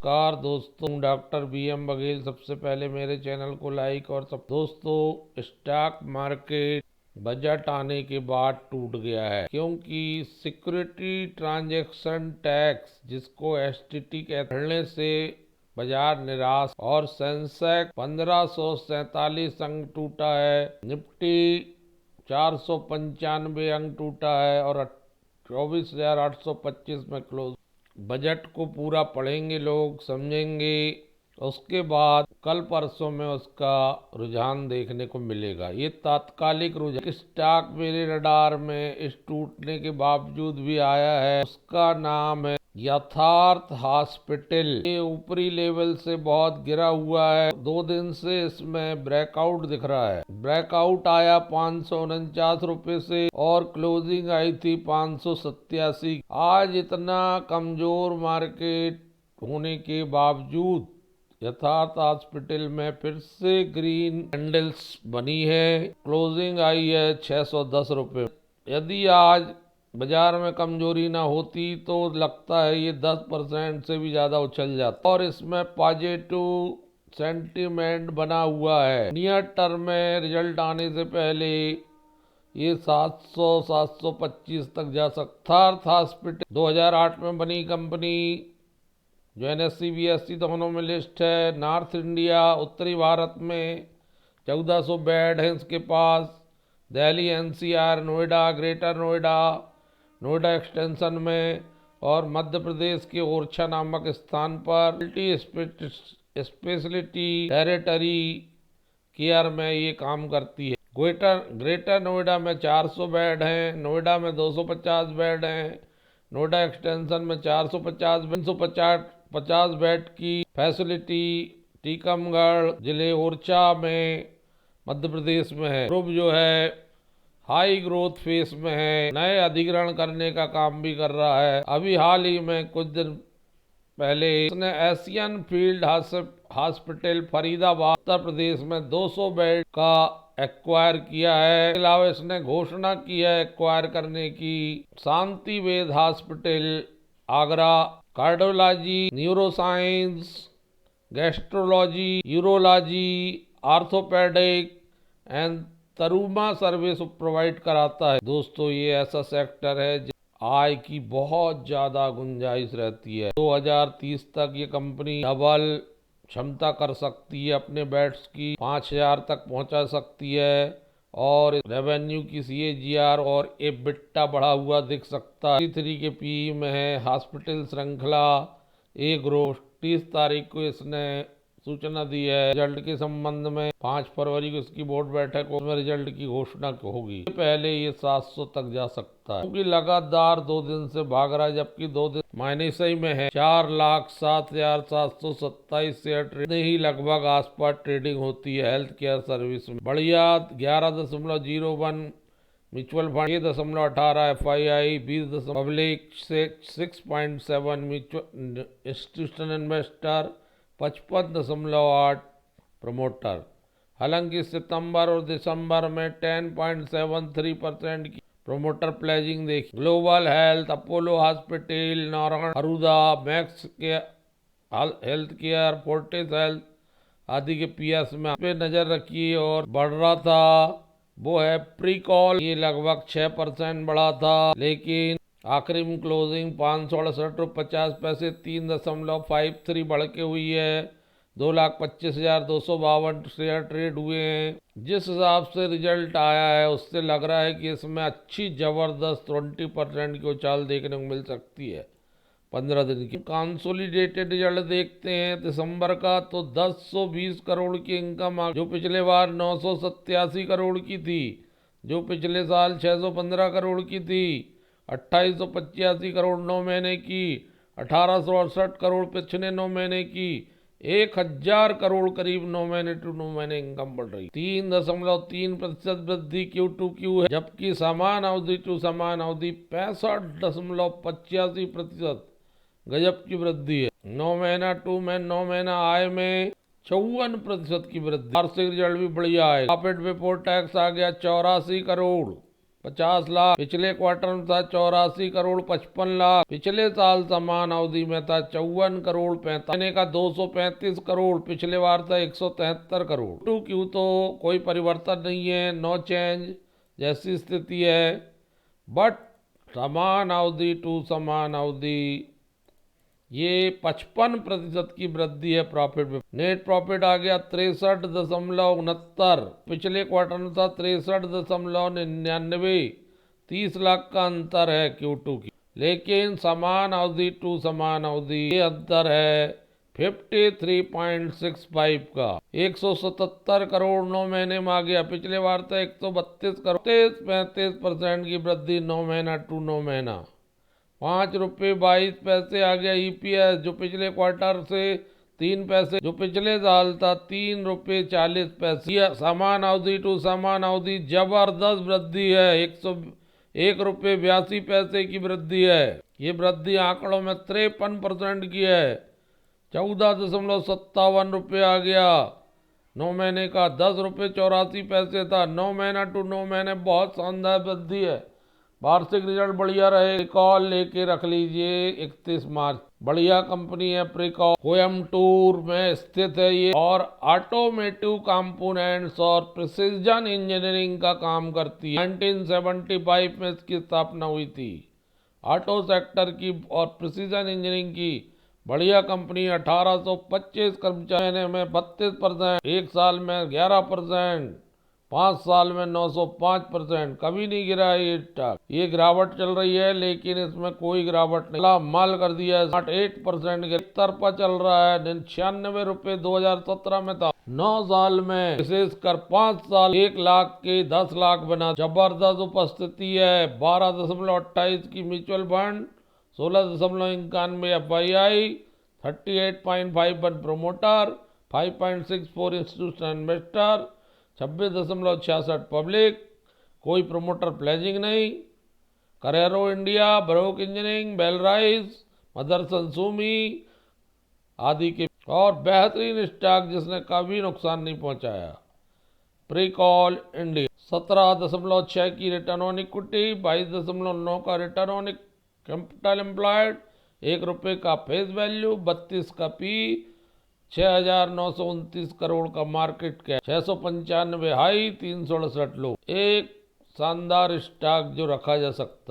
नमस्कार दोस्तों, doctor BM Baghel. सबसे पहले मेरे चैनल को लाइक और सब दोस्तों, स्टॉक मार्केट बजट आने के बाद टूट गया है क्योंकि सिक्योरिटी ट्रांजैक्शन टैक्स जिसको STT कहने से बाजार निराश और सेंसेक्स 1547 अंक टूटा है। निफ्टी 495 अंक टूटा है और 24,825 में क्लोज। बजट को पूरा पढ़ेंगे, लोग समझेंगे, उसके बाद कल परसों में उसका रुझान देखने को मिलेगा। ये तात्कालिक रुझान स्टॉक मेरे रडार में इस टूटने के बावजूद भी आया है। उसका नाम है यथार्थ हॉस्पिटल। ये ऊपरी लेवल से बहुत गिरा हुआ है। 2 दिन से इसमें ब्रेकआउट दिख रहा है। ब्रेकआउट आया 549 रुपए से और क्लोजिंग आई थी 587। आज इतना कमजोर मार्केट होने के बावजूद यथार्थ हॉस्पिटल में फिर से ग्रीन कैंडल्स बनी है। क्लोजिंग आई है 610 रुपए। यदि आज बाजार में कमजोरी ना होती तो लगता है ये 10% से भी ज्यादा उछल जाता और इसमें पॉजिटिव सेंटीमेंट बना हुआ है। नियर टर्म में रिजल्ट आने से पहले ये 700-725 तक जा सकता। यथार्थ हॉस्पिटल 2008 में बनी कंपनी जो NSE BSE दोनों में लिस्ट है। नॉर्थ इंडिया उत्तरी भारत में 1400 बेड है इसके पास। Delhi NCR Noida greater Noida Noida extension में और मध्य प्रदेश के ओरछा नामक स्थान पर मल्टी स्पेशलिटी टेरिटरी केयर में ये काम करती है। ग्रेटर नोएडा में 400 बेड हैं, नोएडा में 250 बेड हैं, नोएडा एक्सटेंशन में 350 बेड की फैसिलिटी टीकमगढ़ जिले ओरछा में मध्य प्रदेश में है। ग्रुप जो है हाई ग्रोथ फेस में है, नए अधिग्रहण करने का काम भी कर रहा है। अभी हाल ही में कुछ दिन पहले इसने Asian field hospital Faridabad Uttar Pradesh में 200 बेड का एक्वायर किया है। इसके अलावा इसने घोषणा की है एक्वायर करने की Shanti Ved hospital Agra. Cardiology, neuroscience, gastrology, urology, orthopaedic and trauma service provide कराता है। दोस्तों, ये ऐसा सेक्टर है आय की बहुत ज्यादा गुंजाइश रहती है। 2030 तक ये कंपनी डबल क्षमता कर सकती है, अपने बेड्स की 5000 तक पहुंचा सकती है और रेवेन्यू की CAGR और EBITDA बढ़ा हुआ दिख सकता है। 3 के PE में है। हॉस्पिटल श्रृंखला ए ग्रोथ 30 तारीख को इसने सूचना दी है। रिजल्ट के संबंध में 5 फरवरी को इसकी बोर्ड बैठक में रिजल्ट की घोषणा होगी। पहले ये 700 तक जा सकता है क्योंकि लगातार 2 दिन से भाग रहा है, जबकि 2 दिन माइनस ही में है। 4,07,727 शेयर ट्रेड ही लगभग आसपास ट्रेडिंग होती है। हेल्थ केयर सर्विस में बढ़िया 11.01 म्यूचुअल फंड 6.18 FII 20 पब्लिक से 6.7 म्यूचुअल इंस्टीट्यूशनल इन्वेस्टर 55.8 प्रमोटर। हालांकि सितंबर और दिसंबर में 10.73% की प्रमोटर प्लेजिंग देखी। Global health, Apollo hospital, Narayana Hrudaya, Max के हेल्थ केयर, फोर्टिस हेल्थ आदि के PS में पे नजर रखिए और बढ़ रहा था वो है प्रीकॉल। ये लगभग 6% बढ़ा था, लेकिन आखिरी में क्लोजिंग 568.50 3.53 बढ़ के हुई है। 2,25,252 शेयर ट्रेड हुए हैं। जिस हिसाब से रिजल्ट आया है उससे लग रहा है कि इसमें अच्छी जबरदस्त 20% की उछाल देखने को मिल सकती है 15 दिन की। कंसोलिडेटेड रिजल्ट देखते हैं दिसंबर का तो 1020 करोड़ की इनकम जो पिछले बार 987 करोड़ की थी, जो पिछले साल 615 करोड़ की थी, 2885 करोड़ 9 महीने की, 1868 करोड़ पिछले 9 महीने की, 1000 करोड़ करीब 9 महीने टू 9 महीने इनकम बढ़ रही। 3.3% वृद्धि Q2Q है, जबकि समान अवधि टू समान अवधि 65.85% गजब की वृद्धि है। 9 महीना टू में 9 महीना आय में 54% की वृद्धि। वार्षिक रिजल्ट भी बढ़िया है। प्रॉफिट बिफोर टैक्स आ गया 84 करोड़ 50 लाख, पिछले क्वार्टर में था 84 करोड़ 55 लाख, पिछले साल समान अवधि में था 54 करोड़ 45, महीने का 235 करोड़, पिछले बार था 173 करोड़। Q2 तो कोई परिवर्तन नहीं है, नो चेंज जैसी स्थिति है, बट समान अवधि टू समान अवधि ये 55% की वृद्धि है प्रॉफिट में। नेट प्रॉफिट आ गया 63.69, पिछले क्वार्टर में था 63.99, 30 लाख का अंतर है Q2 की। लेकिन समान अवधि टू समान अवधि ये अंतर है 53.65 का। 177 करोड़ 9 महीने में आ गया, पिछले बार था 132 करोड़, 35% की वृद्धि 9 महीना टू 9 महीना। 5.22 आ गया EPS, जो पिछले क्वार्टर से 3 पैसे, जो पिछले साल था 3.40 रुपये। समान अवधि टू समान अवधि जबरदस्त वृद्धि है, 101.82 की वृद्धि है। ये वृद्धि आंकड़ों में 53% की है। 14.57 रुपये आ गया 9 महीने का, 10.84 रुपये था। 9 महीना टू 9 महीने बहुत शानदार वृद्धि है। वार्षिक रिजल्ट बढ़िया रहे, प्रिकॉल लेके रख लीजिए 31 मार्च। बढ़िया कंपनी है प्रिकॉल, कोयम्बटूर में स्थित है ये, और ऑटोमेटिव कंपोनेंट्स और प्रिसीजन इंजीनियरिंग का काम करती है। 1975 में इसकी स्थापना हुई थी। ऑटो सेक्टर की और प्रिसीजन इंजीनियरिंग की बढ़िया कंपनी। 1825 कर्मचारी में 32%, एक साल में 11%, 5 साल में 905%, कभी नहीं गिरा है ये स्टॉक। ये गिरावट चल रही है, लेकिन इसमें कोई गिरावट नहीं, माल कर दिया है 8% के तरफा चल रहा है। 96 रुपये 2017 में था, 9 साल में विशेषकर 5 साल 1 लाख के 10 लाख बना। जबरदस्त उपस्थिति है। 12.28 की mutual fund, 16.91 FII, 38.51 promoter, 5.64 institutional investor, 26.66 public, कोई प्रोमोटर प्लेजिंग नहीं। करेरो इंडिया, ब्रोक इंजीनियरिंग, बेलराइज, मदरसन सुमी आदि के, और बेहतरीन स्टॉक जिसने कभी नुकसान नहीं पहुंचाया, प्रिकॉल इंडिया। 17.6 की रिटर्न ऑन इक्विटी, 22.9 का रिटर्न ऑन कैपिटल एम्प्लॉयड, 1 रुपये का फेस वैल्यू, 32 का P, 6,929 करोड़ का मार्केट कैप, 695 हाई, 368 लो। एक शानदार स्टॉक जो रखा जा सकता।